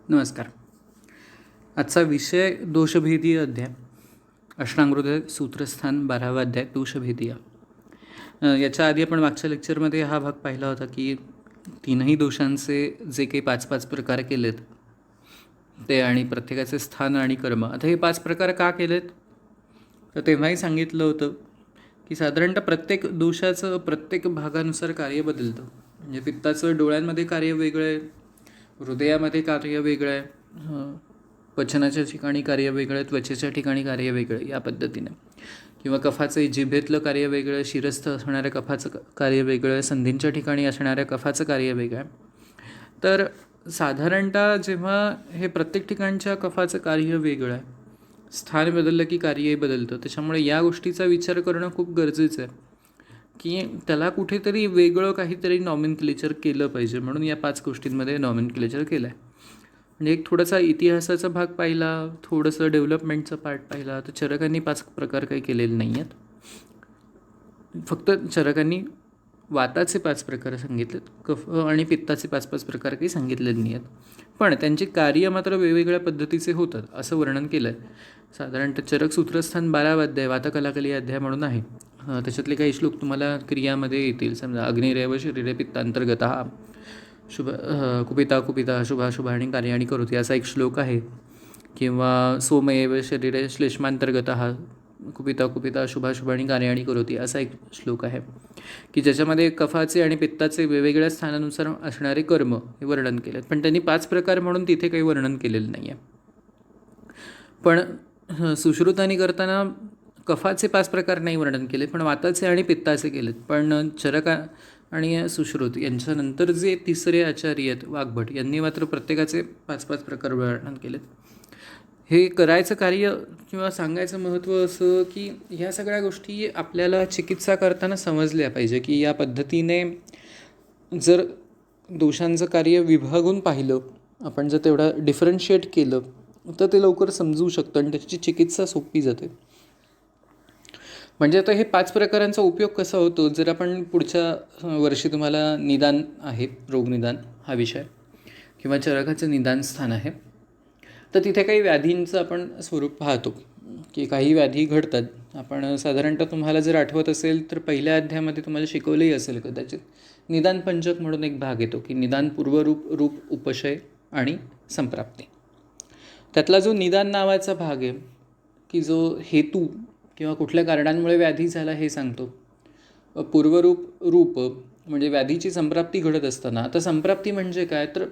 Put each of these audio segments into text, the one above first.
नमस्कार. आजचा विषय दोषभेदीय अध्याय. अष्टांगहृदय सूत्रस्थान 12वा अध्याय दोषभेदीय. याच्या आधी आपण मागच्या लेक्चरमध्ये हा भाग पाहिला होता की तीनही दोषांचे जे काही 5-5 प्रकार केलेत ते आणि प्रत्येकाचे स्थान आणि कर्म. आता हे 5 प्रकार का केलेत तर तेव्हाही सांगितलं होतं की साधारणतः प्रत्येक दोषाचं प्रत्येक भागानुसार कार्य बदलतं. म्हणजे पित्ताचं डोळ्यांमध्ये कार्य वेगळं आहे, हृदयामध्ये कार्य वेगळं आहे, पचनाच्या ठिकाणी कार्य वेगळं आहे, त्वचेच्या ठिकाणी कार्य वेगळं आहे, या पद्धतीने. किंवा कफाचं जिभेतलं कार्य वेगळं आहे, शिरस्थ असणाऱ्या कफाचं कार्य वेगळं आहे, संधींच्या ठिकाणी असणाऱ्या कफाचं कार्य वेगळं आहे. तर साधारणतः जेव्हा हे प्रत्येक ठिकाणच्या कफाचं कार्य वेगळं आहे, स्थान बदललं की कार्यही बदलतं. त्याच्यामुळे या गोष्टीचा विचार करणं खूप गरजेचं आहे की त्याला कुठेतरी वेगळं काहीतरी नॉमेनक्लेचर केलं पाहिजे. म्हणून या 5 गोष्टींमध्ये नॉमेनक्लेचर केलं आहे. म्हणजे एक थोडासा इतिहासाचा भाग पाहिला, थोडंसं डेव्हलपमेंटचा पार्ट पाहिला. तर चरकांनी 5 प्रकार काही केलेले नाही आहेत. फक्त चरकांनी वाताचे 5 प्रकार सांगितलेत, कफ आणि पित्ताचे 5-5 प्रकार काही सांगितलेले नाही आहेत. पण त्यांची कार्य मात्र वेगवेगळ्या पद्धतीचे होतात असं वर्णन केलं आहे. साधारणतः चरक सूत्रस्थान 12वा अध्याय वातकलाकली अध्याय म्हणून आहे. त्याच्यातले काही श्लोक तुम्हाला क्रियामध्ये येतील. समजा अग्निरेव शरीरे पित्तांतर्गत शुभ कुपिता कुपिता शुभाशुभाणी कार्याणी करोति असा एक श्लोक आहे. किंवा सोमएव शरीरे श्लेष्मांतर्गत कुपिता कुपिता शुभाशुभाणी कार्याणी करोति असा एक श्लोक आहे की ज्याच्यामध्ये कफाचे आणि पित्ताचे वेगवेगळ्या स्थानानुसार असणारे कर्म हे वर्णन केलेत. पण त्यांनी 5 प्रकार म्हणून तिथे काही वर्णन केलेलं नाही आहे. पण सुश्रुतांनी करताना कफाचे 5 प्रकार नाही वर्णन केले, पण वाताचे आणि पित्ताचे केलेत. पण चरका आणि सुश्रुत यांच्यानंतर जे तिसरे आचार्य आहेत वाग्भट, यांनी मात्र प्रत्येकाचे 5-5 प्रकार वर्णन केलेत. हे करायचं कार्य किंवा सांगायचं महत्त्व असं की ह्या सगळ्या गोष्टी आपल्याला चिकित्सा करताना समजल्या पाहिजे की या पद्धतीने जर दोषांचं कार्य विभागून पाहिलं, आपण जर तेवढं डिफरन्शिएट केलं तर ते लवकर समजू शकतं आणि त्याची चिकित्सा सोपी जाते. म्हणजे आता हे 5 प्रकारांचा उपयोग कसा होतो, जर आपण पुढच्या वर्षी तुम्हाला निदान आहे, रोगनिदान हा विषय किंवा चरकाचं निदान स्थान आहे, तर तिथे काही व्याधींचं आपण स्वरूप पाहतो की काही व्याधी घडतात. आपण साधारणतः तुम्हाला जर आठवत असेल तर पहिल्या अध्यायामध्ये तुम्हाला शिकवलंही असेल कदाचित, निदान पंचक म्हणून एक भाग येतो की निदान पूर्वरूप, रूप, उपशय आणि संप्राप्ती. त्यातला जो निदान नावाचा भाग आहे की जो हेतू किंवा कुठल्या कारणांमुळे व्याधी झाला हे सांगतो. पूर्वरूप, रूप म्हणजे व्याधीची संप्राप्ती घडत असताना. आता संप्राप्ती म्हणजे काय, तर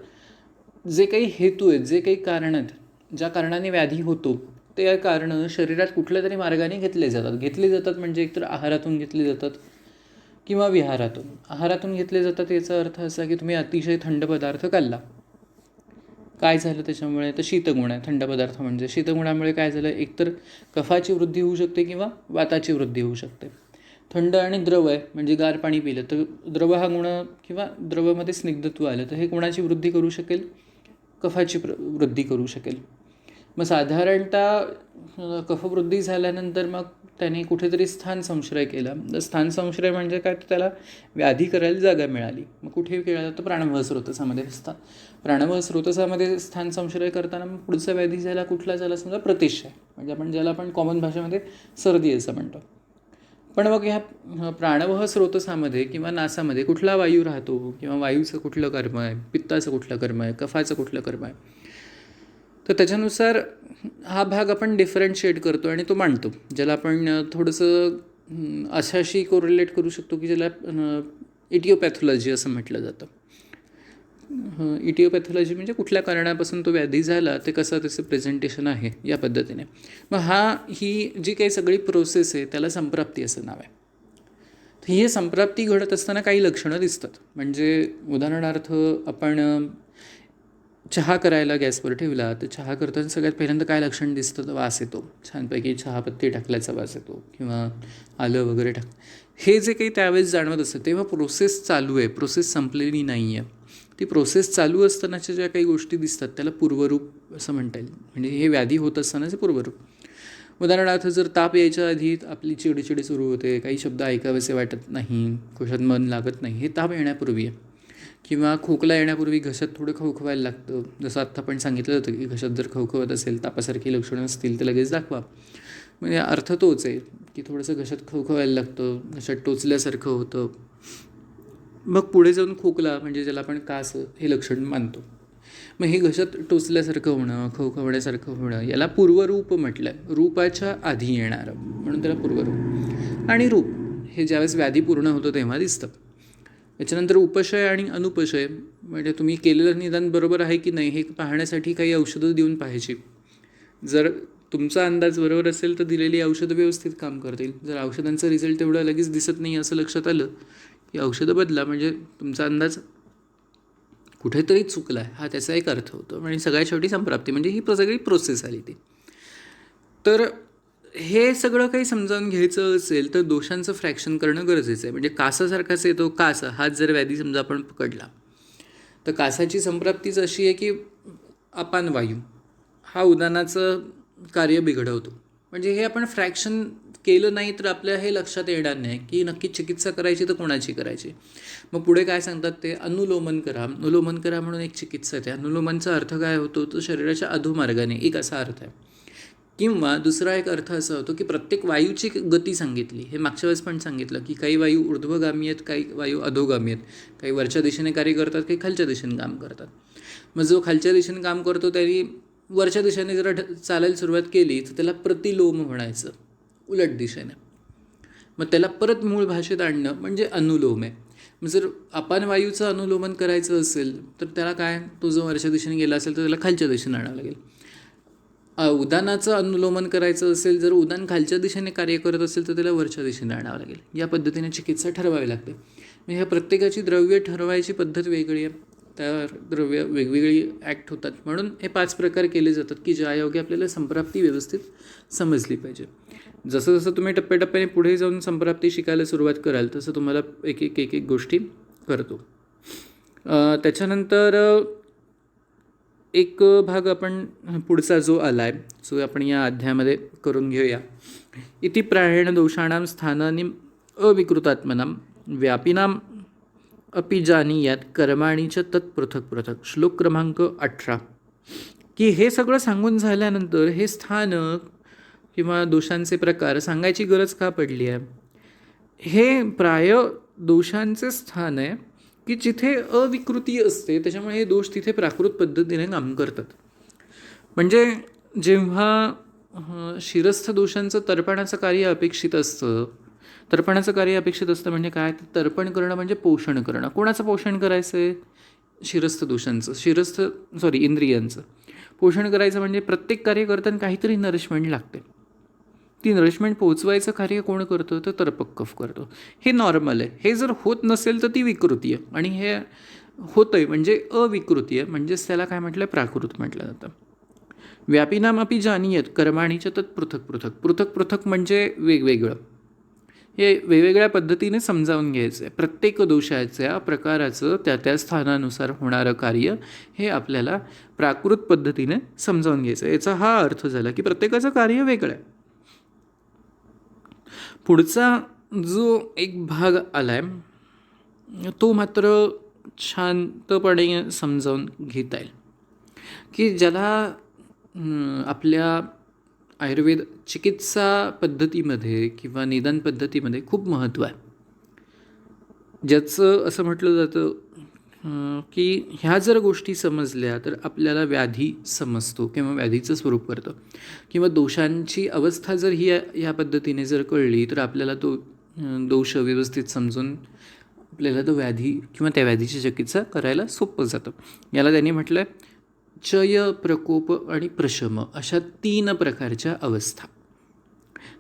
जे काही हेतू आहेत, जे काही कारण आहेत, ज्या कारणाने व्याधी होतो ते कारणं शरीरात कुठल्या तरी मार्गाने घेतले जातात म्हणजे एकतर आहारातून घेतले जातात किंवा विहारातून. आहारातून घेतले जातात याचा अर्थ असा की तुम्ही अतिशय थंड पदार्थ खाल्ला, काय झालं त्याच्यामुळे, तर शीतगुण आहे. थंड पदार्थ म्हणजे शीतगुणामुळे काय झालं, एकतर कफाची वृद्धी होऊ शकते किंवा वाताची वृद्धी होऊ शकते. थंड आणि द्रव आहे म्हणजे गार पाणी पिलं तर द्रव हा गुण किंवा द्रवामध्ये स्निग्धत्व आलं तर हे गुणाची वृद्धी करू शकेल, कफाची वृद्धी करू शकेल. मग साधारणतः कफवृद्धी झाल्यानंतर मग त्याने कुठेतरी स्थान संश्रय केला. तर स्थान संश्रय म्हणजे काय, तर त्याला व्याधी करायला जागा मिळाली. मग कुठे केला जातो, प्राणवह स्रोतसामध्ये. प्राणवह स्रोतसामध्ये स्थान संश्रय करताना मग पुढचा व्याधी झाला कुठला झाला, समजा प्रतिष्ठा, म्हणजे ज्याला आपण कॉमन भाषेमध्ये सर्दी असं म्हणतो. पण मग ह्या प्राणवह स्रोतसामध्ये किंवा नासामध्ये कुठला वायू राहतो किंवा वायूचं कुठलं कर्म आहे, पित्ताचं कुठलं कर्म आहे, कफाचं कुठलं कर्म आहे, तर त्याच्यानुसार हा भाग आपण डिफरन्शिएट करतो आणि तो मांडतो, ज्याला आपण थोडंसं अशाशी कोरिलेट करू शकतो की ज्याला इटिओपॅथॉलॉजी असं म्हटलं जातं. इटिओपॅथॉलॉजी म्हणजे कुठल्या कारणापासून तो व्याधी झाला ते कसं त्याचं प्रेझेंटेशन आहे या पद्धतीने. मग ही जी काही सगळी प्रोसेस आहे त्याला संप्राप्ती असं नाव आहे. तर ही संप्राप्ती घडत असताना काही लक्षणं दिसतात. म्हणजे उदाहरणार्थ आपण चहा करायला गॅसवर ठेवला तर चहा करताना सगळ्यात पहिल्यांदा काय लक्षण दिसतं, तर वास येतो, छानपैकी चहापत्ती टाकल्याचा वास येतो किंवा आलं वगैरे हे जे काही त्यावेळेस जाणवत असतं तेव्हा प्रोसेस चालू आहे, प्रोसेस संपलेली नाही आहे. ती प्रोसेस चालू असतानाच्या ज्या काही गोष्टी दिसतात त्याला पूर्वरूप असं म्हणता येईल. म्हणजे हे व्याधी होत असतानाचे पूर्वरूप. उदाहरणार्थ जर ताप यायच्या आधी आपली चिडचिडी सुरू होते, काही शब्द ऐकावेसे वाटत नाही, कशात मन लागत नाही, हे ताप येण्यापूर्वी आहे. किंवा खोकला येण्यापूर्वी घशात थोडं खवखवायला लागतं. जसं आत्ता पण सांगितलं होतं की घशात जर खवखवत असेल, तापासारखी लक्षणं असतील तर लगेच दाखवा. म्हणजे अर्थ तोच आहे की थोडंसं घशात खवखवायला लागतं, घशात टोचल्यासारखं होतं. मग पुढे जाऊन खोकला म्हणजे ज्याला आपण कास हे लक्षण मानतो. मग हे घशात टोचल्यासारखं होणं, खवखवण्यासारखं होणं याला पूर्वरूप म्हटलं आहे. रूपाच्या आधी येणारं म्हणून त्याला पूर्वरूप. आणि रूप हे ज्यावेळेस व्याधी पूर्ण होतं तेव्हा दिसतं. त्याच्यानंतर उपशय आणि अनुपशय म्हणजे तुम्ही केलेलं निदान बरोबर आहे की नाही हे पाहण्यासाठी काही औषधं देऊन पाहायची. जर तुमचा अंदाज बरोबर असेल तर दिलेली औषधं व्यवस्थित काम करतील. जर औषधांचा रिझल्ट तेवढा लगेच दिसत नाही असं लक्षात आलं की औषधं बदला, म्हणजे तुमचा अंदाज कुठेतरी चुकला आहे हा त्याचा एक अर्थ होतो. आणि सगळ्यात शेवटी संप्राप्ती म्हणजे ही सगळी प्रोसेस आली ती. तर हे सगळं काही समजावून घ्यायचं असेल तर दोषांचं फ्रॅक्शन करणं गरजेचं आहे. म्हणजे कासासारखाच येतो कास, हाच जर व्याधी समजा आपण पकडला तर कासाची संप्राप्तीच अशी आहे की अपान वायू हा उदानाचं कार्य बिघडवतो. म्हणजे हे आपण फ्रॅक्शन केलं नाही तर आपल्या हे लक्षात येणार नाही की नक्की चिकित्सा करायची तर कोणाची करायची. मग पुढे काय सांगतात ते अनुलोमन करा. अनुलोमन करा म्हणून एक चिकित्सा आहे. अनुलोमनचा अर्थ काय होतो तो शरीराच्या अधोमार्गाने एक असा अर्थ आहे. किंवा दुसरा एक अर्थ असा होतो की प्रत्येक वायूची गती सांगितली. हे मागच्या वेळेस पण सांगितलं की काही वायू ऊर्ध्वगामी आहेत, काही वायू अधोगामी आहेत, काही वरच्या दिशेने कार्य करतात, काही खालच्या दिशेने काम करतात. मग जो खालच्या दिशेने काम करतो त्यांनी वरच्या दिशेने जर चालायला सुरुवात केली तर त्याला प्रतिलोम म्हणायचं, उलट दिशेने. मग त्याला परत मूळ भाषेत आणणं म्हणजे अनुलोम आहे. मग जर अपान वायूचं अनुलोमन करायचं असेल तर त्याला काय, तो जो वरच्या दिशेने गेला असेल तर त्याला खालच्या दिशेने आणावं लागेल. उदानाचं अनुलोमन करायचं असेल, जर उदान खालच्या दिशेने कार्य करत असेल तर त्याला वरच्या दिशेने आणावं लागेल. या पद्धतीने चिकित्सा ठरवावी लागते. म्हणजे ह्या प्रत्येकाची द्रव्य ठरवायची पद्धत वेगळी आहे, त्या द्रव्य वेगवेगळी ॲक्ट होतात. म्हणून हे 5 प्रकार केले जातात की ज्यायोगे आपल्याला संप्राप्ती व्यवस्थित समजली पाहिजे. जसं जसं तुम्ही टप्प्याटप्प्याने पुढे जाऊन संप्राप्ती शिकायला सुरुवात कराल तसं तुम्हाला एक एक एक एक गोष्टी करतो. त्याच्यानंतर एक भाग आपण पुढचा जो आला आहे जो आपण या अध्यायामध्ये करून घेऊया. इति प्रायेण दोषाणां स्थानानि अविकृतात्मनां व्यापिनां अपि जानीयात कर्माणि च तत्पृथक पृथक. श्लोक क्रमांक 18. की हे सगळं सांगून झाल्यानंतर हे स्थानक किंवा दोषांचे प्रकार सांगायची गरज का पडली आहे. हे प्राय दोषांचे स्थान आहे की जिथे अविकृती असते, त्याच्यामुळे हे दोष तिथे प्राकृत पद्धतीने काम करतात. म्हणजे जेव्हा शिरस्थ दोषांचं तर्पणाचं कार्य अपेक्षित असतं, तर्पणाचं कार्य अपेक्षित असतं म्हणजे काय, तर्पण करणं म्हणजे पोषण करणं. कोणाचं पोषण करायचं आहे, शिरस्थ दोषांचं, इंद्रियांचं पोषण करायचं. म्हणजे प्रत्येक कार्य करताना काहीतरी नरिशमेंट लागते. ती नरिशमेंट पोचवायचं कार्य कोण करतं तर तर्पक कफ करतो. हे नॉर्मल आहे. हे जर होत नसेल तर ती विकृती आहे. आणि हे होतं आहे म्हणजे अविकृती आहे, म्हणजेच त्याला काय म्हटलं आहे, प्राकृत म्हटलं जातं. व्यापिनामपि जानीयत कर्माणि च तत् पृथक पृथक. पृथक पृथक म्हणजे वेगवेगळं. हे वेगवेगळ्या पद्धतीने समजावून घ्यायचं आहे. प्रत्येक दोषाच्या प्रकाराचं त्या स्थानानुसार होणारं कार्य हे आपल्याला प्राकृत पद्धतीने समजावून घ्यायचं आहे. याचा हा अर्थ झाला की प्रत्येकाचं कार्य वेगळं आहे. पुढचा जो एक भाग आला आहे तो मात्र शांतपणे समजावून घेता येईल की ज्याला आपल्या आयुर्वेद चिकित्सा पद्धतीमध्ये किंवा निदान पद्धतीमध्ये खूप महत्त्व आहे. ज्याचं असं म्हटलं जातं की ह्या जर गोष्टी समजल्या तर आपल्याला व्याधी समजतो किंवा व्याधीचं स्वरूप करतं, किंवा दोषांची अवस्था जर ही ह्या पद्धतीने जर कळली तर आपल्याला तो दोष व्यवस्थित समजून आपल्याला तो व्याधी किंवा त्या व्याधीची चिकित्सा करायला सोपं जातं. याला त्यांनी म्हटलं आहे चय, प्रकोप आणि प्रशम अशा 3 प्रकारच्या अवस्था.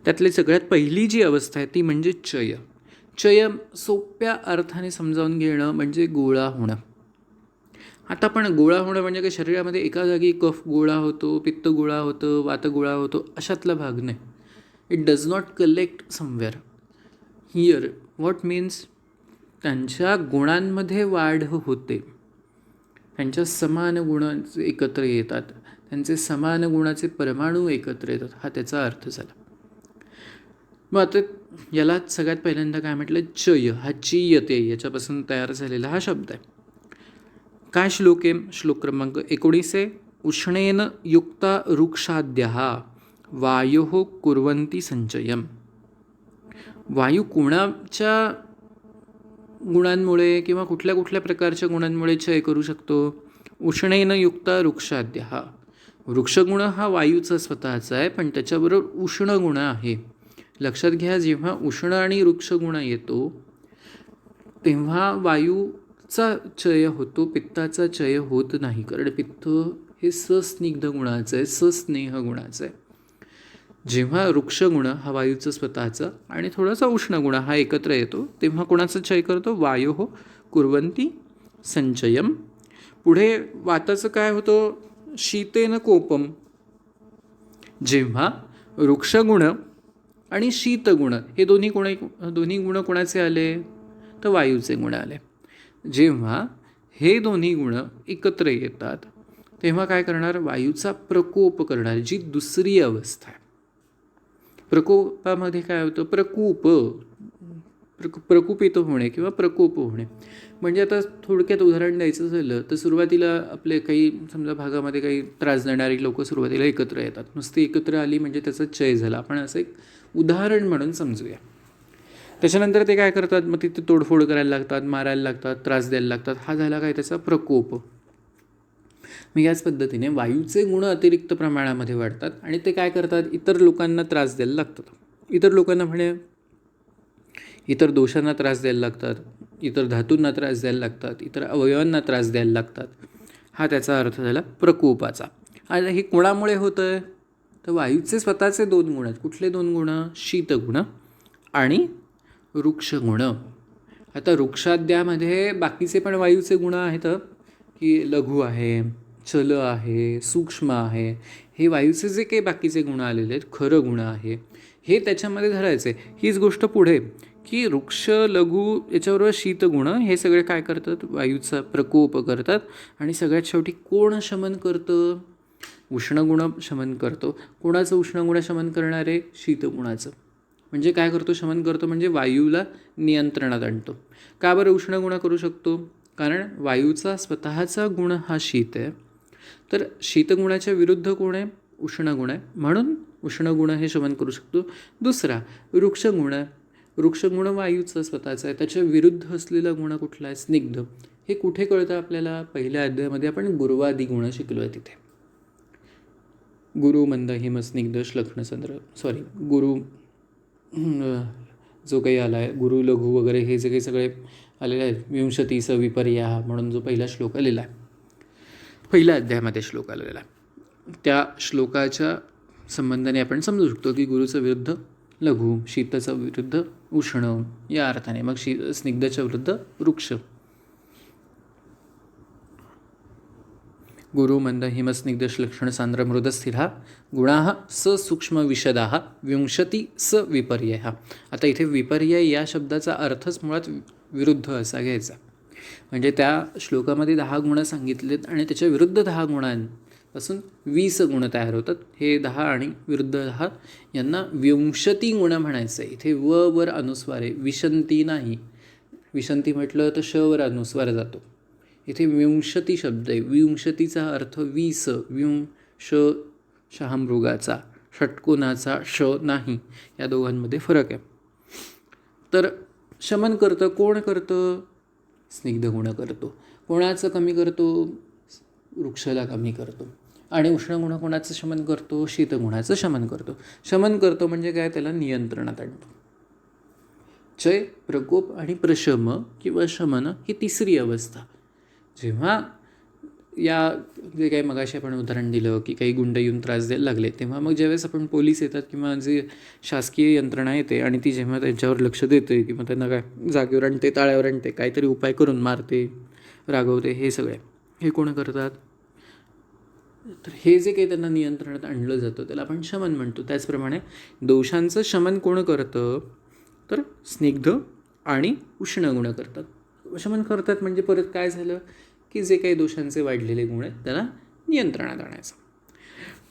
त्यातली सगळ्यात पहिली जी अवस्था आहे ती म्हणजे चय. चय सोप्या अर्थाने समजावून घेणं म्हणजे गोळा होणं. आता पण गोळा होणं म्हणजे काही शरीरामध्ये एका जागी कफ गोळा होतो, पित्त गोळा होतं, वात गोळा होतो अशातला भाग नाही. It does not collect somewhere here. What means त्यांच्या गुणांमध्ये वाढ होते, त्यांच्या समान गुणांचे एकत्र येतात, त्यांचे समान गुणाचे परमाणू एकत्र येतात, हा त्याचा अर्थ झाला. मग आता याला सगळ्यात पहिल्यांदा काय म्हटलं, चय हा चीयते याच्यापासून तयार झालेला हा शब्द आहे. काय श्लोक आहे? श्लोक क्रमांक 19 आहे. उष्णेन युक्ता वृक्षाद्यः वायोः कुर्वन्ति संचयम. वायू कोणाच्या गुणांमुळे किंवा कुठल्या कुठल्या प्रकारच्या गुणांमुळे क्षय करू शकतो? उष्णेन युक्ता वृक्षाद्यः. वृक्षगुण हा वायूचा स्वतःचा आहे, पण त्याच्याबरोबर उष्ण गुण आहे. लक्षात घ्या, जेव्हा उष्ण आणि वृक्षगुण येतो तेव्हा वायूचा क्षय होतो, पित्ताचा क्षय होत नाही. कारण पित्त हे सस्निग्ध गुणाचं आहे, सस्नेह गुणाचं आहे. जेव्हा वृक्षगुण हा वायूचा स्वतःचा आणि थोडासा उष्णगुण हा एकत्र येतो तेव्हा कोणाचा क्षय करतो? वायोः कुर्वन्ति संचयम. पुढे वाताचं काय होतं? शीतेन कोपम. जेव्हा वृक्षगुण आणि शीतगुण हे दोन्ही गुण कोणाचे आले? तर वायूचे गुण आले. जेव्हा हे दोन्ही गुण एकत्र येतात तेव्हा काय करणार? वायूचा प्रकोप करणार, जी दुसरी अवस्था आहे. प्रकोपामध्ये काय होतं? प्रकुपित होणे किंवा प्रकोप होणे. म्हणजे आता थोडक्यात उदाहरण द्यायचं झालं तर सुरुवातीला आपले काही समजा भागामध्ये काही त्रास देणारी लोक सुरुवातीला एकत्र येतात. नुसती एकत्र आली म्हणजे त्याचा क्षय झाला, आपण असं एक उदाहरण म्हणून समजूया. त्याच्यानंतर ते काय करतात? मग तिथे तोडफोड करायला लागतात, मारायला लागतात, त्रास द्यायला लागतात. हा झाला काय? त्याचा प्रकोप. मग याच पद्धतीने वायूचे गुण अतिरिक्त प्रमाणामध्ये वाढतात आणि ते काय करतात? इतर लोकांना त्रास द्यायला लागतात. इतर लोकांना इतर दोषांना त्रास द्यायला लागतात, इतर धातूंना त्रास द्यायला लागतात, इतर अवयवांना त्रास द्यायला लागतात. हा त्याचा अर्थ झाला प्रकोपाचा. आणि हे कोणामुळे होतं आहे? तर वायूचे स्वतःचे 2 गुण आहेत. कुठले 2 गुण? शीतगुण आणि वृक्षगुण. आता वृक्षाद्यामध्ये बाकीचे पण वायूचे गुण आहेत की लघु आहे, चल आहे, सूक्ष्म आहे. हे वायूचे जे काही बाकीचे गुण आलेले आहेत, खरं गुण आहे, हे त्याच्यामध्ये धरायचे. हीच गोष्ट पुढे की वृक्ष, लघु याच्याबरोबर शीतगुण हे सगळे काय करतात? वायूचा प्रकोप करतात. आणि सगळ्यात शेवटी कोण शमन करतं? उष्णगुण शमन करतो. कोणाचं उष्णगुण शमन करणार आहे? शीतगुणाचं. म्हणजे काय करतो? शमन करतो म्हणजे वायूला नियंत्रणात आणतो. का बरं उष्णगुण करू शकतो? कारण वायूचा स्वतःचा गुण हा शीत आहे, तर शीतगुणाच्या विरुद्ध कोण आहे? उष्णगुण आहे, म्हणून उष्णगुण हे शमन करू शकतो. दुसरा वृक्षगुण. वृक्षगुण वायूचा स्वतःचा आहे, त्याच्या विरुद्ध असलेला गुण कुठला आहे? स्निग्ध. हे कुठे कळतं आपल्याला? पहिल्या अध्यायामध्ये आपण गुरुवादी गुण शिकलो आहे तिथे. गुरु, मंद, हिम, स्निग्ध, श्लक्ष्ण, चंद्र, गुरु जो काही आला आहे, गुरु, लघु वगैरे हे जे काही सगळे आलेले आहेत. विंशतीस विपर्याः म्हणून जो पहिला श्लोक आलेला आहे, पहिल्या अध्यायामध्ये श्लोक आलेला आहे, त्या श्लोकाच्या संबंधाने आपण समजू शकतो की गुरुचं विरुद्ध लघु, शीतचं विरुद्ध उष्ण या अर्थाने. मग स्निग्धच्या विरुद्ध वृक्ष. गुरु, मंद, हिम, स्निग्ध, श्लक्ष्ण, सांद्र, मृद, स्थिरा गुणाः स सूक्ष्म विशदाः विंशती स विपर्ययः. आता इथे विपर्यय या शब्दाचा अर्थच मुळात विरुद्ध असा घ्यायचा. म्हणजे त्या श्लोकामध्ये 10 गुण सांगितलेत आणि त्याच्या विरुद्ध 10 गुणांपासून 20 गुण तयार होतात. हे 10 आणि विरुद्ध 10 यांना विंशती गुण म्हणायचं आहे. इथे वर अनुस्वार आहे, विशंती नाही. विशंती म्हटलं तर श वर अनुस्वार जातो. इथे विंशती शब्द आहे. विंशतीचा अर्थ 20. विंश शहामृगाचा, षटकोनाचा श नाही. या दोघांमध्ये फरक आहे. तर शमन करतं कोण करतं? स्निग्ध गुण करतो. कोणाचं कमी करतो? वृक्षाला कमी करतो. आणि उष्णगुण कोणाचं शमन करतो? शीतगुणाचं शमन करतो. शमन करतो म्हणजे काय? त्याला नियंत्रणात आणतो. क्षय, प्रकोप आणि प्रशम किंवा शमन ही तिसरी अवस्था. जेव्हा या जे काही मगाशी आपण उदाहरण दिलं की काही गुंड येऊन त्रास द्यायला लागले, तेव्हा मग ज्यावेळेस आपण पोलीस येतात किंवा जे शासकीय यंत्रणा येते आणि ती जेव्हा त्यांच्यावर लक्ष देते किंवा त्यांना काय जागेवर आणते, ताळ्यावर आणते, काहीतरी उपाय करून मारते, रागवते, हे सगळे हे कोण करतात? तर हे जे काही त्यांना नियंत्रणात आणलं जातं त्याला आपण शमन म्हणतो. त्याचप्रमाणे दोषांचं शमन कोण करतं? तर स्निग्ध आणि उष्ण गुण करतात. शमन करतात म्हणजे परत काय झालं की जे काही दोषांचे वाढलेले गुण आहेत त्याला नियंत्रणात आणायचं.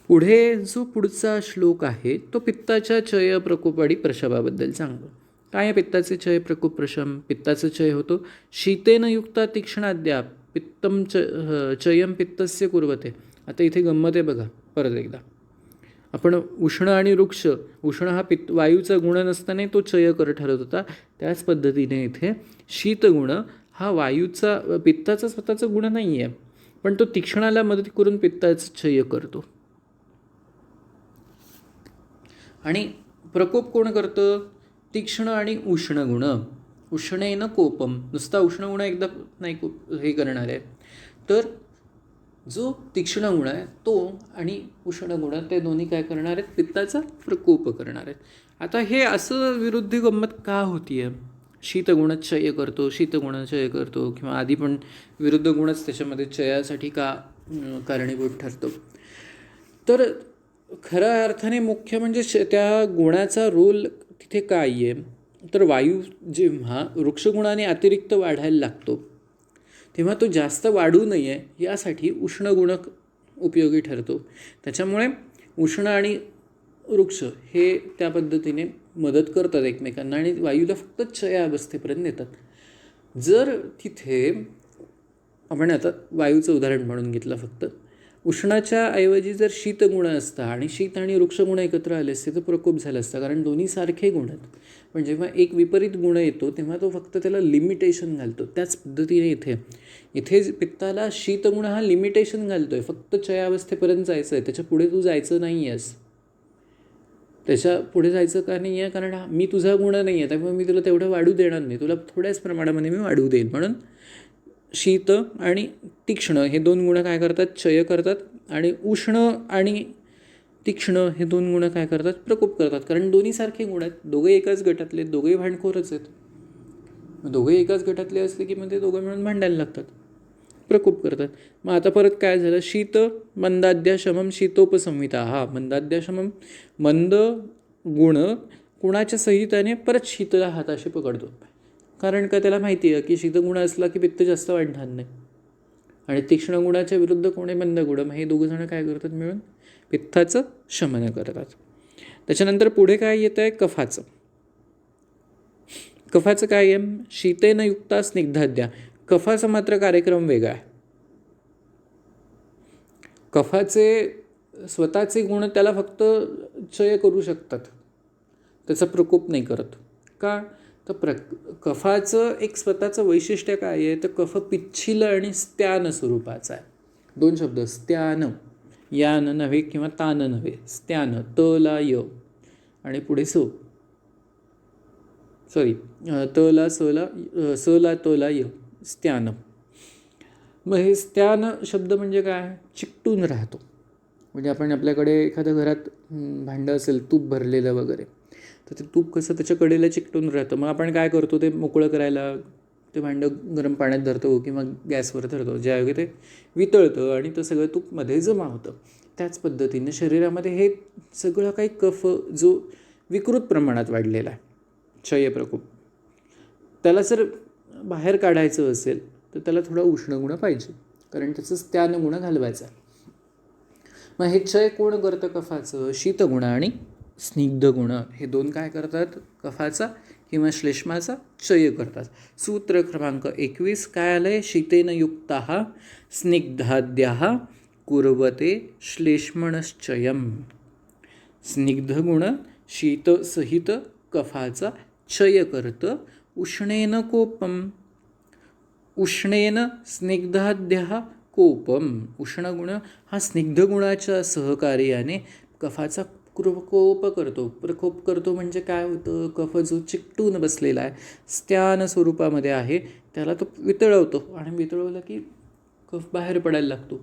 पुढे जो पुढचा श्लोक आहे तो पित्ताच्या क्षय, प्रकोप आणि प्रशमाबद्दल सांगतो. काय आहे पित्ताचे क्षय, प्रकोप, प्रशम? पित्ताचं क्षय होतो शीतेन युक्ता तीक्ष्णाद्या पित्तम चयम पित्तस्य कुर्वते. आता इथे गंमत आहे बघा, परत एकदा आपण उष्ण आणि वृक्ष, उष्ण हा वायूचा गुण नसताना तो चयकर ठरत होता, त्याच पद्धतीने इथे शीतगुण हा वायूचा पित्ताचा स्वतःचा गुण नाही आहे, पण तो तीक्ष्णाला मदत करून पित्ताचं चय करतो. आणि प्रकोप कोण करतं? तीक्ष्ण आणि उष्ण गुण. उष्णेन कोपम, नुसता उष्ण गुण एकदा नाही हे करणार आहे, तर जो तीक्ष्ण गुण आहे तो आणि उष्ण गुण ते दोन्ही काय करणार आहेत? पित्ताचा प्रकोप करणार आहेत. आता हे असं विरुद्ध गंमत का होती आहे? शीतगुण चय करतो, शीतगुण चय करतो, किंवा आधी पण विरुद्ध गुणच त्याच्यामध्ये चयासाठी का कारणीभूत ठरतो? तर खऱ्या अर्थाने मुख्य म्हणजे त्या गुणाचा रोल तिथे काय आहे? तर वायू जेव्हा वृक्षगुणाने अतिरिक्त वाढायला लागतो तेव्हा तो जास्त वाढू नये यासाठी उष्ण गुण उपयोगी ठरतो. त्याच्यामुळे उष्ण आणि वृक्ष हे त्या पद्धतीने मदत करतात एकमेकांना आणि वायूला फक्त चया अवस्थेपर्यंत नेतात. जर तिथे आपण आता वायूचं उदाहरण म्हणून घेतलं फक्त, उष्णाच्या ऐवजी जर शीतगुण असता आणि शीत आणि वृक्षगुण एकत्र आले असते तर प्रकोप झाला असता, कारण दोन्ही सारखे गुण आहेत. पण जेव्हा एक विपरीत गुण येतो तेव्हा तो फक्त त्याला लिमिटेशन घालतो. त्याच पद्धतीने इथे पित्ताला शीतगुण हा लिमिटेशन घालतो आहे, फक्त चयावस्थेपर्यंत जायचं आहे, त्याच्या पुढे तू जायचं नाही आहेस. त्याच्या पुढे जायचं का नाही आहे? कारण मी तुझा गुण नाही आहे, त्यामुळे मी तुला तेवढं वाढू देणार नाही, तुला थोड्याच प्रमाणामध्ये मी वाढू देईल. म्हणून शीत आणि तीक्ष्ण हे दोन गुण काय करतात? चय करतात. आणि उष्ण आणि तीक्ष्ण हे दोन गुण काय करतात? प्रकोप करतात. कारण दोन्ही सारखे गुण आहेत, दोघे एकाच गटातले, दोघेही भांडखोरच आहेत. दोघे एकाच गटातले असले की मग ते दोघं मिळून भांडायला लागतात, प्रकोप करतात. मग आता परत काय झालं? शीत मंदाद्याशमम शीतोपसंहिता. हा मंदाद्याशमम, मंद गुण कुणाच्या संहिताने परत शीतला हाताशी पकडतो. कारण का? त्याला माहिती आहे की शीतगुण असला की पित्त जास्त वाढणार नाही. आणि तीक्ष्ण गुणाच्या विरुद्ध कोणी मंद गुण, मग हे दोघंजणं काय करतात? मिळून पित्ताचं शमन करतात. त्याच्यानंतर पुढे काय येतं आहे? कफाचं. कफाचं काय आहे? शीतेन युक्ता स्निग्धाद्या. कफाचा मात्र कार्यक्रम वेगळा आहे. कफाचे स्वतःचे गुण त्याला फक्त चय करू शकतात, त्याचा प्रकोप नाही करत. का? तर कफाचं एक स्वतःचं वैशिष्ट्य काय आहे? तर कफ पिच्छिल आणि स्त्यान स्वरूपाचा आहे. दोन शब्द, स्त्यान, यान नव्हे किंवा तान नव्हे, स्त्यान, तला य आणि पुढे तला सला तला य, स्त्यान. मग हे स्त्यान शब्द म्हणजे काय? चिकटून राहतो. म्हणजे आपण आपल्याकडे एखाद्या घरात भांडं असेल तूप भरलेलं वगैरे, तर ते तूप कसं त्याच्या कडेला चिकटून राहतं. मग आपण काय करतो? ते मोकळं करायला ते भांडं गरम पाण्यात धरतो किंवा गॅसवर धरतो, ज्यावेळी ते वितळतं आणि ते सगळं तूपमध्ये जमा होतं. त्याच पद्धतीने शरीरामध्ये हे सगळं काही कफ जो विकृत प्रमाणात वाढलेला आहे, क्षय प्रकोप, त्याला जर बाहेर काढायचं असेल तर त्याला थोडा उष्णगुण पाहिजे, कारण त्याचं स्त्यानगुण घालवायचा. मग हे क्षय कोण करतं कफाचं? शीतगुण आणि स्निग्धगुण हे दोन काय करतात? कफाचा किंवा श्लेष्माचा क्षय करतात. सूत्र क्रमांक 21 काय आलं आहे? शीतेन युक्ता स्निग्धाद्या कुर्वते श्लेष्मणश्चयम. स्निग्धगुण शीतसहित कफाचा क्षय करतं. उष्णेन कोपम, उष्णेन स्निग्धाद्या कोपम. उष्णगुण हा स्निग्धगुणाच्या सहकार्याने कफाचा प्रकोप करतो. प्रकोप करतो म्हणजे काय होतं? कफ जो चिकटून बसलेला आहे, स्त्यान स्वरूपामध्ये आहे, त्याला तो वितळवतो आणि वितळवलं की कफ बाहेर पडायला लागतो.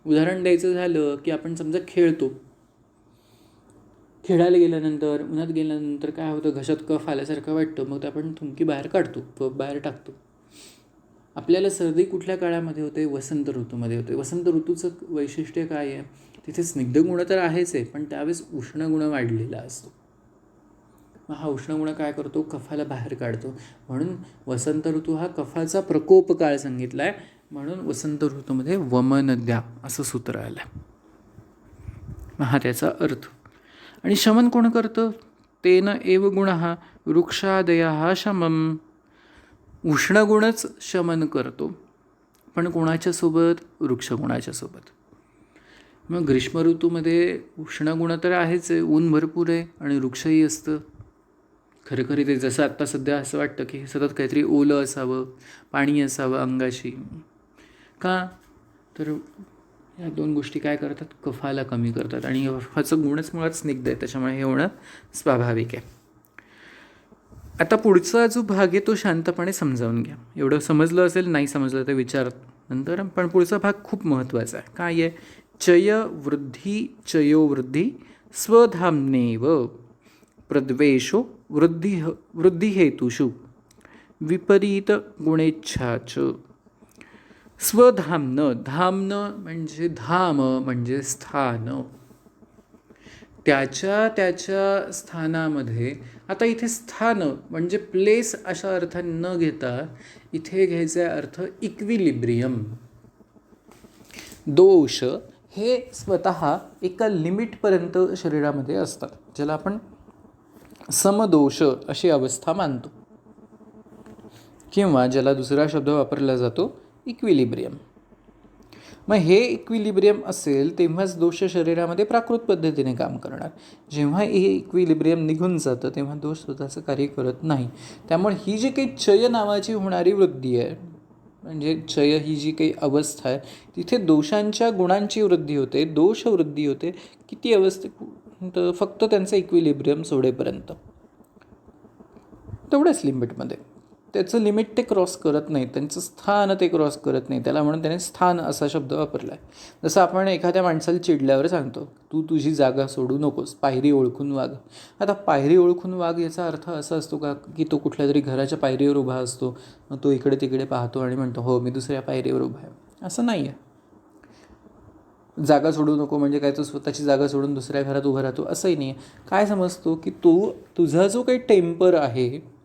उदाहरण द्यायचं झालं की आपण समजा खेळतो, खेळायला गेल्यानंतर उन्हात गेल्यानंतर काय होतं? घशात कफ आल्यासारखं वाटतं, मग आपण थुंकी बाहेर काढतो, कफ बाहेर टाकतो. आपल्याला सर्दी कुठल्या काळामध्ये होते? वसंत ऋतूमध्ये होते. वसंत ऋतूचं वैशिष्ट्य काय आहे? तिथे स्निग्धगुण तर आहेच आहे, पण त्यावेळेस उष्णगुण वाढलेला असतो. मग हा उष्णगुण काय करतो? कफाला बाहेर काढतो. म्हणून वसंत ऋतू हा कफाचा प्रकोप काळ सांगितला आहे. म्हणून वसंत ऋतूमध्ये वमनद्या असं सूत्र आलं आहे. हा त्याचा अर्थ. आणि शमन कोण करतं? तेन एव गुणः वृक्षादयः शमम. उष्णगुणच शमन करतो, पण कोणाच्या सोबत? वृक्ष गुणाच्या सोबत. मग ग्रीष्म ऋतूमध्ये उष्ण गुण तर आहेच आहे, ऊन भरपूर आहे आणि वृक्षही असतं. खरं ते जसं आत्ता सध्या असं वाटतं की सतत काहीतरी ओलं असावं, पाणी असावं अंगाशी. का? तर या दोन गोष्टी काय करतात? कफाला कमी करतात आणि कफाचं गुणच मुळात स्निग्ध आहे, त्याच्यामुळे हे होणं स्वाभाविक आहे. आता पुढचा जो भाग आहे तो शांतपणे समजावून घ्या. एवढं समजलं असेल, नाही समजलं तर विचार नंतर. पण पुढचा भाग खूप महत्त्वाचा आहे. काय आहे? चयो वृद्धी स्वधाम्नेव प्रद्वेषो वृद्धिहेतुषु विपरीत गुणेच्छाच. स्वधाम्न, धाम्न म्हणजे धाम म्हणजे स्थान, त्याच्या स्थानामध्ये. आता इथे स्थान म्हणजे प्लेस अशा अर्थाने न घेता इथे घ्यायचा अर्थ इक्विलिब्रियम. दोष हे स्वतः एका लिमिटपर्यंत शरीरामध्ये असतात, ज्याला आपण समदोष अशी अवस्था मानतो, किंवा ज्याला दुसरा शब्द वापरला जातो इक्विलिब्रियम. मग हे इक्विलिब्रियम असेल तेव्हाच दोष शरीरामध्ये प्राकृत पद्धतीने काम करणार. जेव्हा हे इक्विलिब्रियम निघून जातं तेव्हा दोष स्वतःचं कार्य करत नाही. त्यामुळे ही जी काही चय नावाची होणारी वृद्धी आहे, म्हणजे चय ही जी काही अवस्था आहे, तिथे दोषांच्या गुणांची वृद्धी होते, दोष वृद्धी होते. किती अवस्थे? फक्त त्यांचं इक्विलिब्रियम सोडेपर्यंत, तेवढ्याच लिमिटमध्ये. त्याचं लिमिट ते क्रॉस करत नाही, त्यांचं स्थान ते क्रॉस करत नाही. त्याला म्हणून त्याने स्थान असा शब्द वापरला आहे. जसं आपण एखाद्या माणसाला चिडल्यावर सांगतो, तू तुझी जागा सोडू नकोस, पायरी ओळखून वाग. आता पायरी ओळखून वाग याचा अर्थ असा असतो का की तो कुठल्या तरी घराच्या पायरीवर उभा असतो, मग तो इकडे तिकडे पाहतो आणि म्हणतो हो मी दुसऱ्या पायरीवर उभा आहे? असं नाही आहे. जागा सोडू नको म्हणजे काय तो स्वतःची जागा सोडून दुसऱ्या घरात उभा राहतो असंही नाही आहे. काय समजतो की तू तुझा जो काही टेम्पर आहे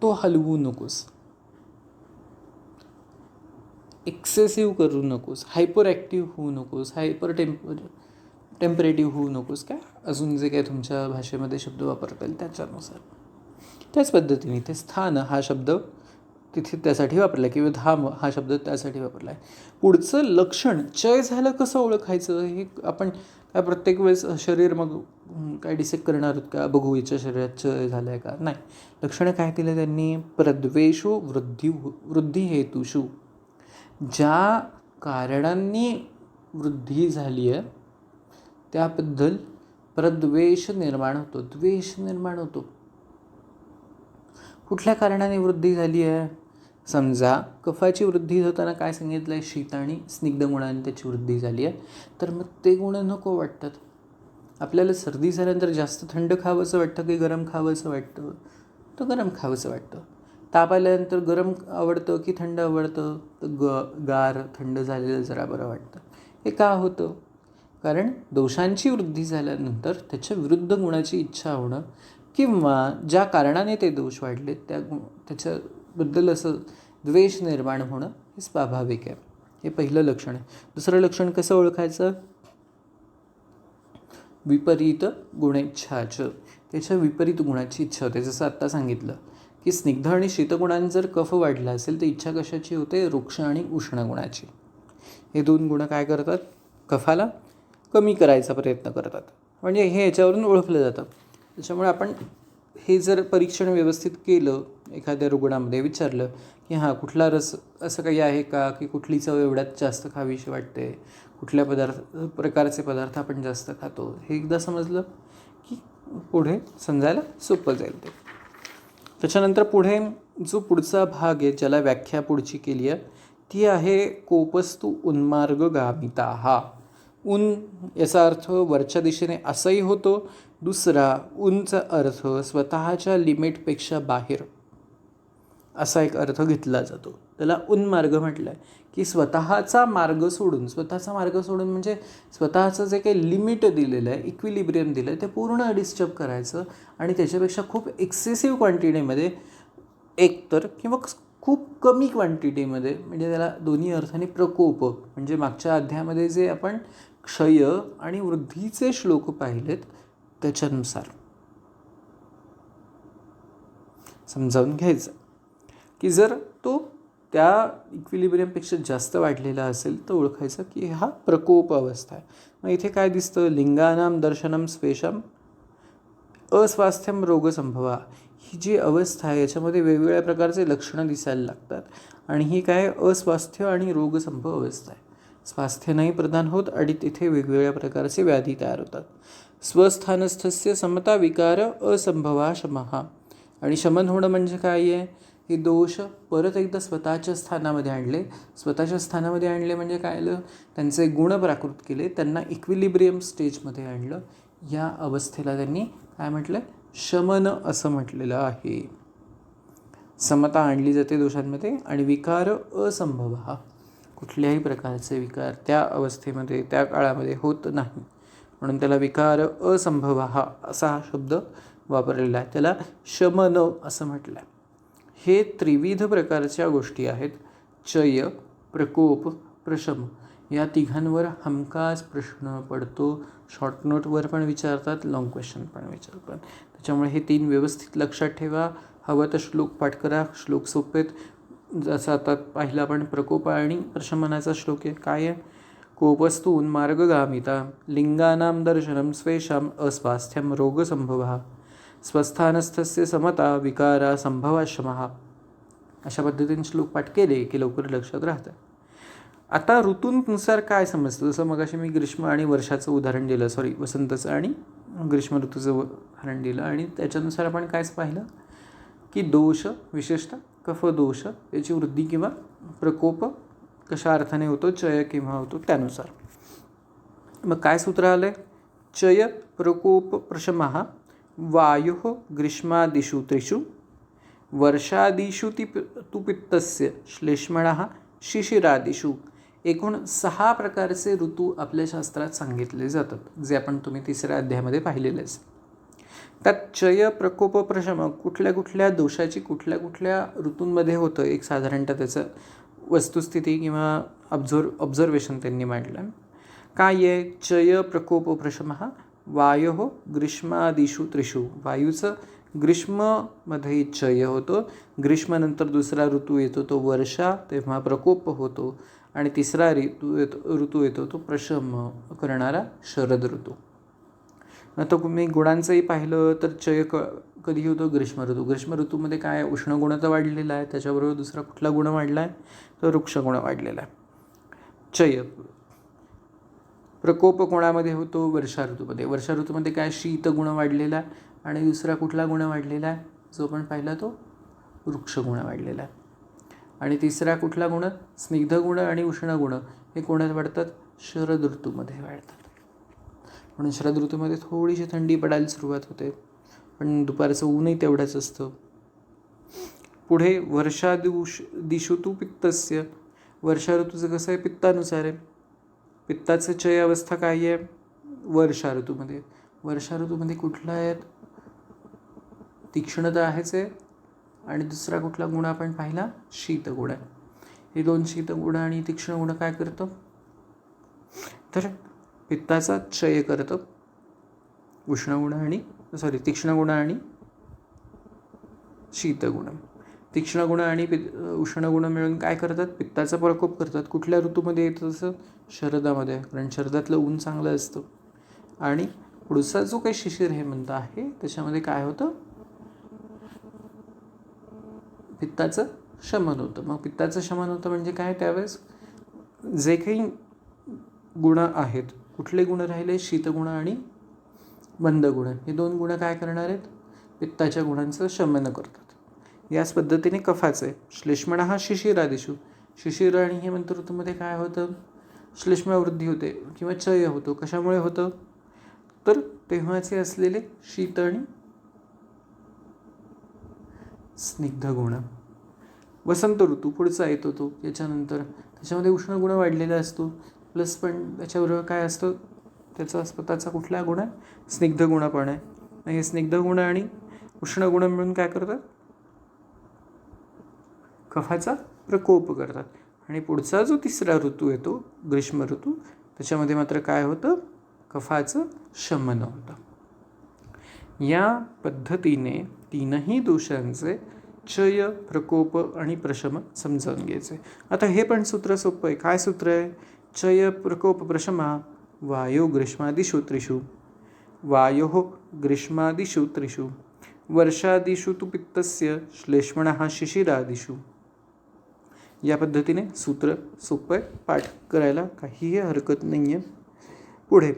तो हलवू नकोस, एक्सेसिव्ह करू नकोस, हायपर ॲक्टिव्ह होऊ नकोस, टेम्परेटिव्ह होऊ नकोस. काय अजून जे काय तुमच्या भाषेमध्ये शब्द वापरता येईल त्याच्यानुसार. त्याच पद्धतीने ते स्थान हा शब्द तिथे त्यासाठी वापरला आहे, किंवा धाम हा शब्द त्यासाठी वापरला आहे. पुढचं लक्षण चय झालं कसं ओळखायचं हे आपण काय प्रत्येक वेळेस शरीर मग काय डिसेक्ट करणार आहोत का, बघू याच्या शरीरात चय झालं आहे का? नाही. लक्षणं काय दिलं त्यांनी? प्रद्वेषो वृद्धी हेतुषु, ज्या कारणांनी वृद्धी झाली आहे त्याबद्दल प्रद्वेष निर्माण होतो, द्वेष निर्माण होतो. कुठल्या कारणाने वृद्धी झाली आहे? समजा कफाची वृद्धी होताना काय सांगितलं आहे? शीत आणि स्निग्ध गुणांनी त्याची वृद्धी झाली आहे. तर मग ते गुण नको वाटतात आपल्याला. सर्दी झाल्यानंतर जास्त थंड खावंसं वाटतं की गरम खावंसं वाटतं? तर गरम खावंसं वाटतं. ताप आल्यानंतर गरम आवडतं की थंड आवडतं? तर गार थंड झालेलं जरा बरं वाटतं. हे का होतं? कारण दोषांची वृद्धी झाल्यानंतर त्याच्या विरुद्ध गुणाची इच्छा होणं, किंवा ज्या कारणाने ते दोष वाढले त्याच्याबद्दल असं द्वेष निर्माण होणं हे स्वाभाविक आहे. हे पहिलं लक्षण आहे. दुसरं लक्षण कसं ओळखायचं? विपरीत गुणेच्छाच, त्याच्या विपरीत गुणाची इच्छा होते. जसं आत्ता सांगितलं की स्निग्ध आणि शीतगुणांनी जर कफ वाढला असेल तर इच्छा कशाची होते? रुक्ष आणि उष्ण गुणाची. हे दोन गुण काय करतात? कफाला कमी करायचा प्रयत्न करतात. म्हणजे हे याच्यावरून ओळखलं जातं. त्याच्यामुळे आपण हे जर परीक्षण व्यवस्थित केलं, एखाद्या रुग्णामध्ये विचारलं की हां कुठला रस असं काही आहे का की कुठली चव एवढ्यात जास्त खावीशी वाटते, कुठल्या प्रकारचे पदार्थ आपण जास्त खातो, हे एकदा समजलं की पुढे समजायला सोपं जाईल ते. त्याच्यानंतर पुढे जो पुढचा भाग आहे ज्याला व्याख्या पुढची केली आहे ती आहे कोपस्तु उन्मार्गगामिता. हा ऊन याचा अर्थ वरच्या दिशेने असाही होतो. दुसरा ऊनचा अर्थ स्वतःच्या लिमिटपेक्षा बाहेर असा एक अर्थ घेतला जातो. त्याला उन्मार्ग म्हटलं आहे की स्वतःचा मार्ग सोडून म्हणजे स्वतःचं जे काही लिमिट दिलेलं आहे, इक्विलिब्रियम दिलं आहे ते पूर्ण डिस्टर्ब करायचं आणि त्याच्यापेक्षा खूप एक्सेसिव्ह क्वांटिटीमध्ये एकतर किंवा खूप कमी क्वांटिटीमध्ये, म्हणजे त्याला दोन्ही अर्थाने प्रकोप. म्हणजे मागच्या अध्यायामध्ये जे आपण क्षय आणि वृद्धीचे श्लोक पाहिलेत त्याच्यानुसार समजावून घ्यायचं की जर तो त्या इक्विलिब्रियमपेक्षा जास्त वाढलेला असेल तर ओळखायचं की हा प्रकोप अवस्था आहे. मग इथे काय दिसतं, लिंगानाम दर्शनम स्वेशम अस्वास्थ्यम रोगसंभवा. ही जी अवस्था आहे याच्यामध्ये वेगवेगळ्या प्रकारचे लक्षणं दिसायला लागतात आणि ही काय अस्वास्थ्य आणि रोगसंभव अवस्था आहे. स्वास्थ्य नाही प्रदान होत आणि तिथे वेगवेगळ्या प्रकारचे व्याधी तयार होतात. स्वस्थानस्थस्य समता विकार असंभवा शमहा. आणि शमन होणं म्हणजे काय आहे, हे दोष परत एकदा स्वतःच्या स्थानामध्ये आणले. स्वतःच्या स्थानामध्ये आणले म्हणजे काय आलं, त्यांचे गुण प्राकृत केले, त्यांना इक्विलिब्रियम स्टेजमध्ये आणलं. या अवस्थेला त्यांनी काय म्हटलं, शमन असं म्हटलेलं आहे. समता आणली जाते दोषांमध्ये आणि विकार असंभव, हा कुठल्याही प्रकारचे विकार त्या अवस्थेमध्ये त्या काळामध्ये होत नाही, म्हणून त्याला विकार असंभव हा असा हा शब्द वापरलेला आहे. त्याला शमन असं म्हटलं आहे. हे त्रिविध प्रकारच्या गोष्टी आहेत. चय, प्रकोप, प्रशम या तिघांवर हमखास प्रश्न पडतो. शॉर्ट नोटवर पण विचारतात, लाँग क्वेश्चन पण विचारतात. त्याच्यामुळे हे 3 व्यवस्थित लक्षात ठेवा. हवं तर श्लोक पाठ करा, श्लोक सोपेत. जसं आता पाहिलं आपण प्रकोप आणि प्रशमनाचा श्लोक आहे. काय आहे, कोपस्तु उन्मार्गगामिता लिंगानां दर्शनं स्वेषाम् अस्वास्थ्यं रोगसंभवः स्वस्थानस्थस्य समता विकारा संभवा शमः. अशा पद्धतीने श्लोक पाठ केले की लवकर लक्षात राहतं. आता ऋतूंनुसार काय समजतं, जसं मगाशी मी ग्रीष्म आणि वर्षाचं उदाहरण दिलं, वसंताचं आणि ग्रीष्म ऋतूचं उदाहरण दिलं, आणि त्याच्यानुसार आपण कायच पाहिलं की दोष, विशेषतः कफदोष याची वृद्धी किंवा प्रकोप कशा अर्थाने होतो, चय केव्हा होतो त्यानुसार. मग काय सूत्र आलं, चय प्रकोप प्रशमः वायुः ग्रीष्मादिषु त्रिषु वर्षादिषु तु पित्तस्य श्लेष्मणः शिशिरादिषु. एकूण 6 प्रकारचे ऋतू आपल्या शास्त्रात सांगितले जातात, जे तुम्ही 3ऱ्या अध्यायामध्ये पाहिलेलेच. त्यात चय प्रकोप प्रशम कुठल्या कुठल्या दोषाची कुठल्या कुठल्या ऋतूंमध्ये होतं, एक साधारणतः त्याचं वस्तुस्थिती किंवा ऑब्झर्वेशन त्यांनी मांडलं. काय आहे, चय प्रकोप प्रशमः वायोः ग्रीष्मादिषु त्रिषु. वायूचं ग्रीष्ममध्ये चय होतो, ग्रीष्मानंतर दुसरा ऋतू येतो तो वर्षा, तेव्हा प्रकोप होतो, आणि तिसरा ऋतू येतो तो प्रशम करणारा शरद ऋतू. आता तुम्ही गुणांचंही पाहिलं तर चय कधी होतो, ग्रीष्म ऋतू. ग्रीष्म ऋतूमध्ये काय, उष्णगुण तर वाढलेला आहे, त्याच्याबरोबर दुसरा कुठला गुण वाढला आहे, तर वृक्षगुण वाढलेला आहे. चय प्रकोप कोणामध्ये होतो, वर्षा ऋतूमध्ये. वर्षा ऋतूमध्ये काय, शीतगुण वाढलेला आहे, आणि दुसरा कुठला गुण वाढलेला आहे, जो आपण पाहिला तो वृक्षगुण वाढलेला आहे. आणि तिसरा कुठला गुण, स्निग्धगुण आणि उष्णगुण हे कोणात वाढतात, शरद ऋतूमध्ये वाढतात. म्हणून शरद ऋतूमध्ये थोडीशी थंडी पडायला सुरुवात होते, पण दुपारचं ऊनही तेवढंच असतं. पुढे वर्षादिषु तु पित्तस्य. वर्षा ऋतूचं कसं आहे, पित्तानुसार आहे. पित्ताचं चय अवस्था काय आहे, वर्षा ऋतूमध्ये. वर्षा ऋतूमध्ये कुठला आहे, तीक्ष्णता आहेच आहे, आणि दुसरा कुठला गुण आपण पाहिला, शीतगुण आहे. हे 2 शीतगुण आणि तीक्ष्ण गुण काय करतं, तर पित्ताचा क्षय करतं. तीक्ष्ण गुण आणि शीतगुण. तीक्ष्ण गुण आणि उष्ण गुण मिळून काय करतात, पित्ताचा प्रकोप करतात. कुठल्या ऋतूमध्ये येतं, तसं शरदामध्ये, कारण शरदातलं ऊन चांगलं असतं. आणि पुढचा जो काही शिशिर हेमंत आहे त्याच्यामध्ये काय होतं, पित्ताचं शमन होतं. मग पित्ताचं शमन होतं म्हणजे काय, त्यावेळेस जे काही गुण आहेत, कुठले गुण राहिले, शीतगुण आणि मंद गुण, हे 2 गुण काय करणार आहेत, पित्ताच्या गुणांचं शमन करतात. याच पद्धतीने कफाचे श्लेष्मणः शिशिरादिषु. शिशिर आणि हेमंत ऋतूमध्ये काय होतं, श्लेष्मवृद्धी होते किंवा चय होतो. कशामुळे होतं, तर तेव्हाचे असलेले शीत आणि स्निग्ध गुण. वसंत ऋतू पुढचा येतो तो, याच्यानंतर त्याच्यामध्ये उष्ण गुण वाढलेला असतो, प्लस पण त्याच्याबरोबर काय असतं, त्याचा स्वतःचा कुठला गुण आहे, स्निग्ध गुण पण आहे. हे स्निग्ध गुण आणि उष्ण गुण मिळून काय करतात, कफाचा प्रकोप करतात. आणि पुढचा जो 3रा ऋतू येतो, ग्रीष्म ऋतू, त्याच्यामध्ये मात्र काय होतं, कफाचं शमन होतं. या पद्धतीने 3ही दोषांचे क्षय, प्रकोप आणि प्रशम समजावून घ्यायचे. आता हे पण सूत्र सोपं आहे. काय सूत्र आहे? क्षय, प्रकोप, प्रशमा वायो ग्रीष्मादिषु त्रिषु. वायोः ग्रीष्मादिषु त्रिषु वर्षादिषु तु पित्तस्य श्लेष्मणः शिशिरादिषु. या पद्धतीने सूत्र सोपं आहे, पाठ करायला काहीही हरकत नाही आहे. पुढे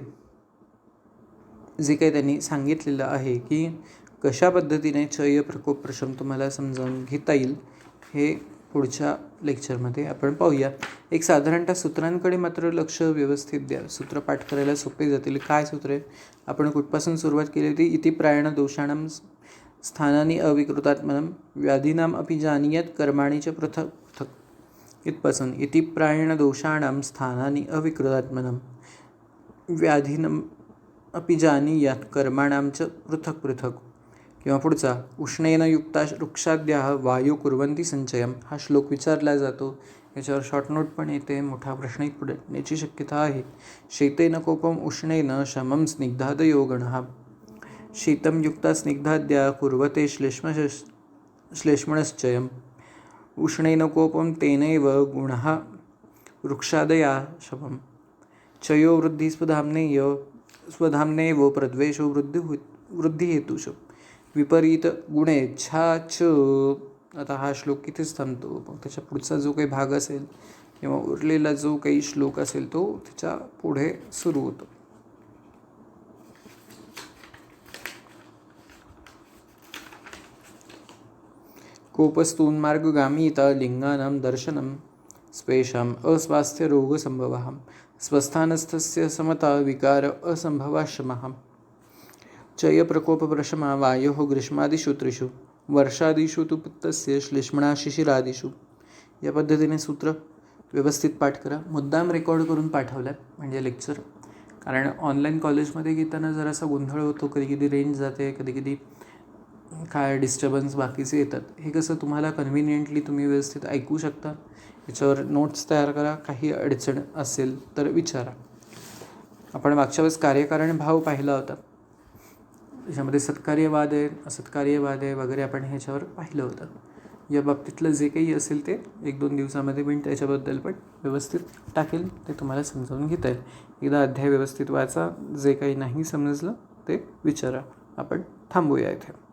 जे काही त्यांनी सांगितलेलं आहे की कशा पद्धतीने क्षय, प्रकोप, प्रशम तुम्हाला समजावून घेता येईल हे पुढच्या लेक्चरमध्ये आपण पाहूया. एक साधारणतः सूत्रांकडे मात्र लक्ष व्यवस्थित द्या. सूत्र पाठ करायला सोपे जातील. काय सूत्र आहे? आपण कुठपासून सुरुवात केली होती? इति प्रायण दोषाणां स्थानानी अविकृतात्मनं व्याधीनाम अपि जानीयात कर्माणि च पृथक् पृथक्. इथपासून इति प्रायण दोषाणां स्थानानी अविकृतात्मनं व्याधीनाम अपि जानीयात कर्माणां च पृथक् पृथक्. किंवा पुढचा उष्णेन युक्ता वृक्षाद्याः वायू कुर्वन्ति संचयम. हा श्लोक विचारला जातो. याच्यावर शॉर्ट नोट पण येते. मोठा प्रश्न पडण्याची शक्यता आहे. शीतेन कोपम उष्णेन शमं स्निग्धादयो गणः. शीतं युक्ता स्निग्धाद्या कुर्वते श्लेष्मणश्चयम्. उष्णेन कोपम तेनैव गुणः वृक्षादया शमम्. क्षयो वृद्धि स्वधाम्नेव प्रद्वेषो वृद्धिहेतुष. विपरीत गुणेच्छा च. आता हा श्लोक कितीच थांबतो. मग त्याच्या पुढचा जो काही भाग असेल किंवा उरलेला जो काही श्लोक असेल तो त्याच्या पुढे सुरू होतो. कोपस्तून्मार्गगामीता लिंगानां दर्शनं स्वेषाम् अस्वास्थ्यरोगसंभवः. स्वस्थानस्थस्य समता विकार असंभवाशमः. क्षय, प्रकोप, प्रशमा वायोः ग्रीष्मादिषु त्रिषु वर्षादिषु तु पित्तस्य श्लेष्मणा शिशिरादिषु. या पद्धतीने सूत्र व्यवस्थित पाठ करा. मुद्दाम रेकॉर्ड करून पाठवल्यात म्हणजे लेक्चर. कारण ऑनलाईन कॉलेजमध्ये घेताना जरासा गोंधळ होतो. कधी कधी रेंज जाते, कधी कधी काय डिस्टर्बन्स बाकीचे येतात. हे कसं तुम्हाला कन्व्हिनियंटली तुम्ही व्यवस्थित ऐकू शकता. याच्यावर नोट्स तयार करा. काही अडचण असेल तर विचारा. आपण मागच्या वेळेस कार्यकारण भाव पाहिला होता. याच्यामध्ये सत्कार्यवाद आहे, असत्कार्यवाद आहे वगैरे आपण ह्याच्यावर पाहिलं होतं. या बाबतीतलं जे काही असेल ते 1-2 दिवसामध्ये मी त्याच्याबद्दल पण व्यवस्थित टाकेल. ते तुम्हाला समजावून घेता येईल. एकदा अध्याय व्यवस्थित वाचा. जे काही नाही समजलं ते विचारा. आपण थांबूया इथे.